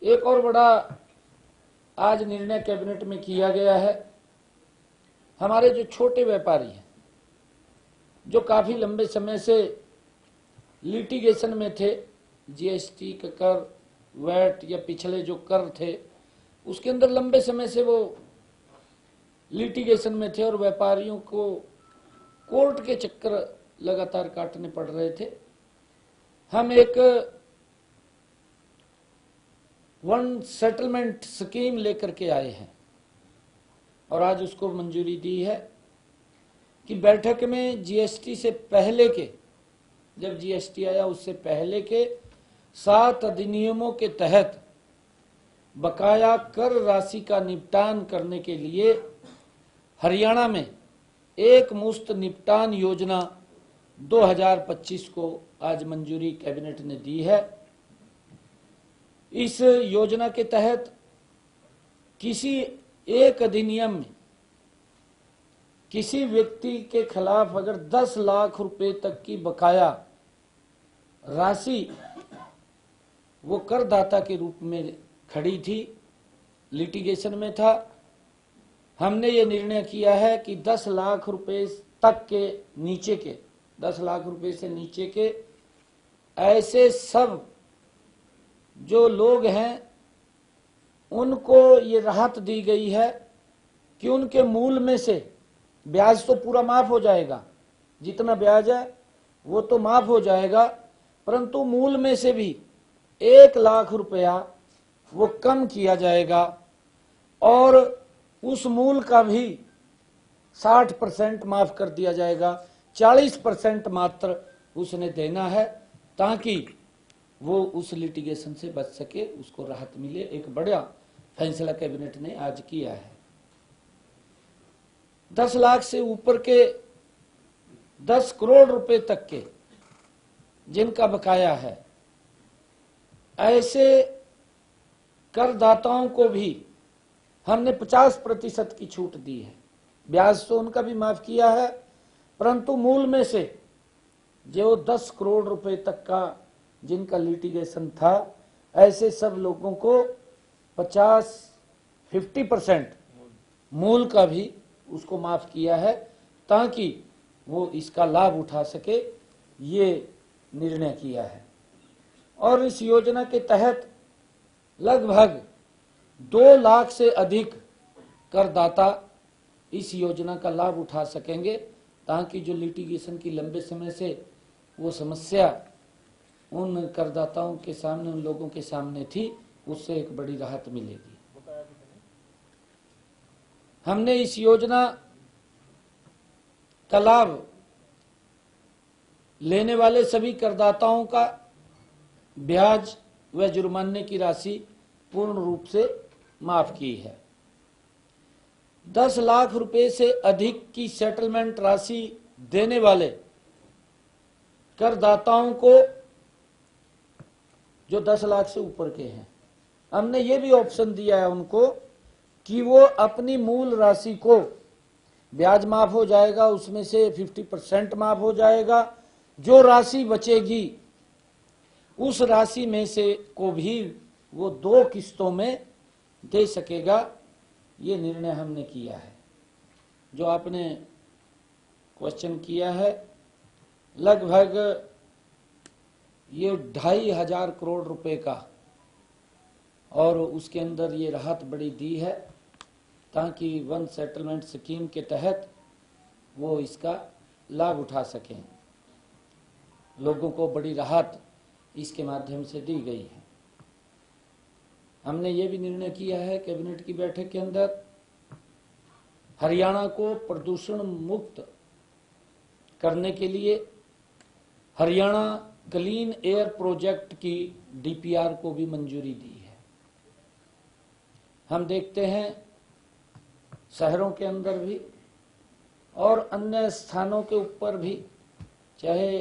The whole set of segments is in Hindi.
एक और बड़ा आज निर्णय कैबिनेट में किया गया है। हमारे जो छोटे व्यापारी हैं, जो काफी लंबे समय से लिटिगेशन में थे, जीएसटी का कर, वैट या पिछले जो कर थे उसके अंदर लंबे समय से वो लिटिगेशन में थे और व्यापारियों को कोर्ट के चक्कर लगातार काटने पड़ रहे थे। हम एक वन सेटलमेंट स्कीम लेकर के आए हैं और आज उसको मंजूरी दी है कि बैठक में जीएसटी से पहले के, जब जीएसटी आया उससे पहले के 7 अधिनियमों के तहत बकाया कर राशि का निपटान करने के लिए हरियाणा में एक मुश्त निपटान योजना 2025 को आज मंजूरी कैबिनेट ने दी है। इस योजना के तहत किसी एक अधिनियम में किसी व्यक्ति के खिलाफ अगर 10 लाख रुपए तक की बकाया राशि वो करदाता के रूप में खड़ी थी, लिटिगेशन में था, हमने ये निर्णय किया है कि 10 लाख रुपए तक के नीचे के, 10 लाख रुपए से नीचे के ऐसे सब जो लोग हैं उनको ये राहत दी गई है कि उनके मूल में से ब्याज तो पूरा माफ हो जाएगा, जितना ब्याज है वो तो माफ हो जाएगा, परंतु मूल में से भी 1 लाख रुपया वो कम किया जाएगा और उस मूल का भी 60% माफ कर दिया जाएगा। 40% मात्र उसने देना है ताकि वो उस लिटिगेशन से बच सके, उसको राहत मिले। एक बड़ा फैसला कैबिनेट ने आज किया है। 10 लाख से ऊपर के 10 करोड़ रुपए तक के जिनका बकाया है, ऐसे करदाताओं को भी हमने 50% की छूट दी है। ब्याज तो उनका भी माफ किया है, परंतु मूल में से जो 10 करोड़ रुपए तक का जिनका लिटिगेशन था, ऐसे सब लोगों को 50% मूल का भी उसको माफ किया है ताकि वो इसका लाभ उठा सके, ये निर्णय किया है। और इस योजना के तहत लगभग 2 लाख से अधिक करदाता इस योजना का लाभ उठा सकेंगे ताकि जो लिटिगेशन की लंबे समय से वो समस्या उन करदाताओं के सामने, उन लोगों के सामने थी, उससे एक बड़ी राहत मिलेगी। हमने इस योजना का लाभ लेने वाले सभी करदाताओं का ब्याज व जुर्माने की राशि पूर्ण रूप से माफ की है। 10 लाख रुपए से अधिक की सेटलमेंट राशि देने वाले करदाताओं को, जो 10 लाख से ऊपर के हैं, हमने ये भी ऑप्शन दिया है उनको कि वो अपनी मूल राशि को, ब्याज माफ हो जाएगा, उसमें से 50% माफ हो जाएगा, जो राशि बचेगी उस राशि में से को भी वो 2 किस्तों में दे सकेगा। ये निर्णय हमने किया है। जो आपने क्वेश्चन किया है, लगभग ये 2,500 करोड़ रुपए का, और उसके अंदर ये राहत बड़ी दी है ताकि वन सेटलमेंट स्कीम के तहत वो इसका लाभ उठा सकें। लोगों को बड़ी राहत इसके माध्यम से दी गई है। हमने ये भी निर्णय किया है कैबिनेट की बैठक के अंदर, हरियाणा को प्रदूषण मुक्त करने के लिए हरियाणा क्लीन एयर प्रोजेक्ट की डीपीआर को भी मंजूरी दी है। हम देखते हैं शहरों के अंदर भी और अन्य स्थानों के ऊपर भी, चाहे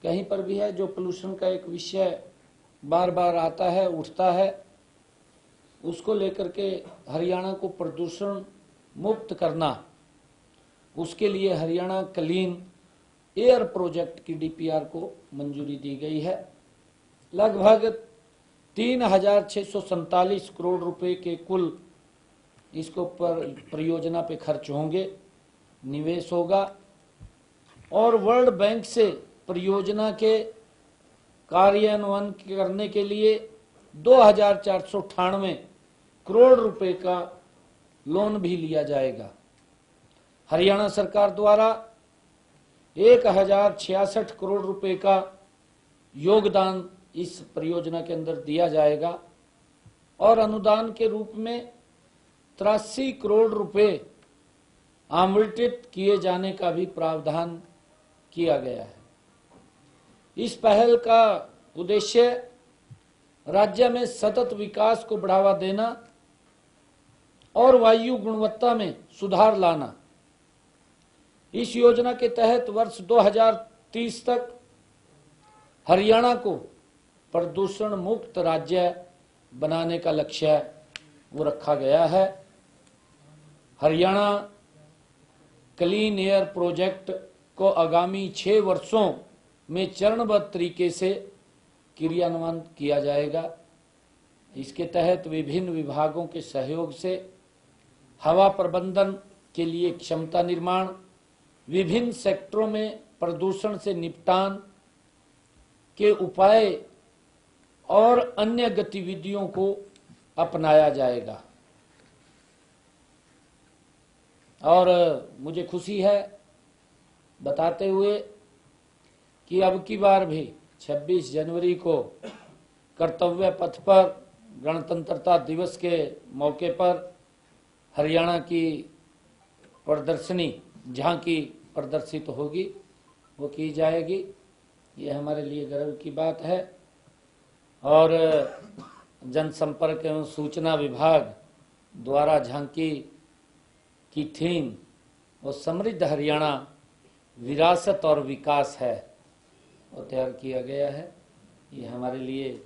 कहीं पर भी है, जो पोल्यूशन का एक विषय बार बार आता है, उठता है, उसको लेकर के हरियाणा को प्रदूषण मुक्त करना, उसके लिए हरियाणा क्लीन एयर प्रोजेक्ट की डीपीआर को मंजूरी दी गई है। लगभग 3,647 करोड़ रुपए के कुल इसको पर परियोजना पे खर्च होंगे, निवेश होगा। और वर्ल्ड बैंक से परियोजना के कार्यान्वयन करने के लिए 2,498 करोड़ रुपए का लोन भी लिया जाएगा। हरियाणा सरकार द्वारा 1,066 करोड़ रुपए का योगदान इस परियोजना के अंदर दिया जाएगा और अनुदान के रूप में 83 करोड़ रुपए आवंटित किए जाने का भी प्रावधान किया गया है। इस पहल का उद्देश्य राज्य में सतत विकास को बढ़ावा देना और वायु गुणवत्ता में सुधार लाना। इस योजना के तहत वर्ष 2030 तक हरियाणा को प्रदूषण मुक्त राज्य बनाने का लक्ष्य वो रखा गया है। हरियाणा क्लीन एयर प्रोजेक्ट को आगामी 6 वर्षों में चरणबद्ध तरीके से क्रियान्वयन किया जाएगा। इसके तहत विभिन्न विभागों के सहयोग से हवा प्रबंधन के लिए क्षमता निर्माण, विभिन्न सेक्टरों में प्रदूषण से निपटान के उपाय और अन्य गतिविधियों को अपनाया जाएगा। और मुझे खुशी है बताते हुए कि अब की बार भी 26 जनवरी को कर्तव्य पथ पर गणतंत्रता दिवस के मौके पर हरियाणा की प्रदर्शनी झांकी प्रदर्शित होगी, वो की जाएगी। ये हमारे लिए गर्व की बात है। और जनसंपर्क एवं सूचना विभाग द्वारा झांकी की थीम वो समृद्ध हरियाणा विरासत और विकास है, वो तैयार किया गया है। ये हमारे लिए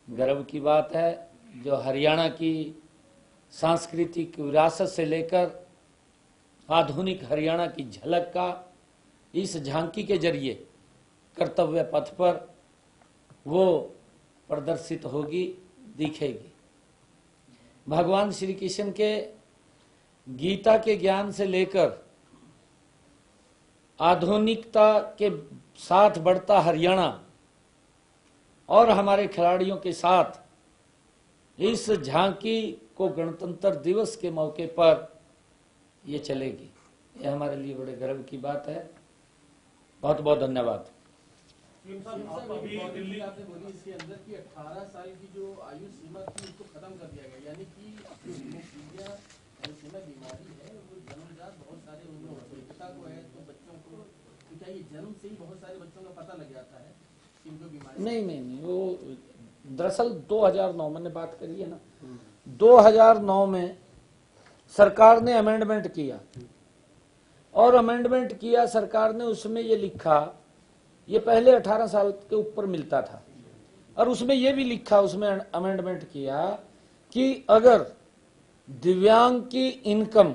गर्व की बात है जो हरियाणा की सांस्कृतिक विरासत से लेकर आधुनिक हरियाणा की झलक का इस झांकी के जरिए कर्तव्य पथ पर वो प्रदर्शित होगी, दिखेगी। भगवान श्री कृष्ण के गीता के ज्ञान से लेकर आधुनिकता के साथ बढ़ता हरियाणा और हमारे खिलाड़ियों के साथ इस झांकी को गणतंत्र दिवस के मौके पर ये चलेगी। ये हमारे लिए बड़े गर्व की बात है। बहुत बहुत धन्यवाद। आपने बोली इसके अंदर कि 18 साल की जो आयु सीमा थी उसको खत्म कर दिया गया, यानी कि सीमा बीमारी है वो जन्मजात बहुत सारे उनमें होते हैं। पिता को है तो बच्चों को, तो क्या ये जन्म से ही बहुत सारे बच्चों का पता लग जाता है कि इनको बीमारी? नहीं, वो दरअसल 2009 मैंने बात करी है ना, 2009 में सरकार ने अमेंडमेंट किया और अमेंडमेंट किया सरकार ने, उसमें ये लिखा, ये पहले 18 साल के ऊपर मिलता था और उसमें ये भी लिखा, उसमें अमेंडमेंट किया कि अगर दिव्यांग की इनकम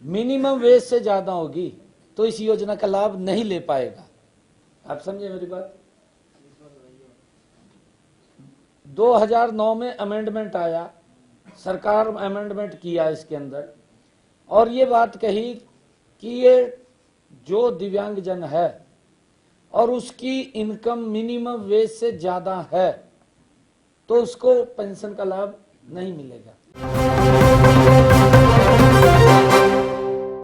मिनिमम वेज से ज्यादा होगी तो इस योजना का लाभ नहीं ले पाएगा। आप समझे मेरी बात? 2009 में अमेंडमेंट आया, सरकार अमेंडमेंट किया इसके अंदर और ये बात कही कि ये जो दिव्यांगजन है और उसकी इनकम मिनिमम वेज से ज्यादा है तो उसको पेंशन का लाभ नहीं मिलेगा।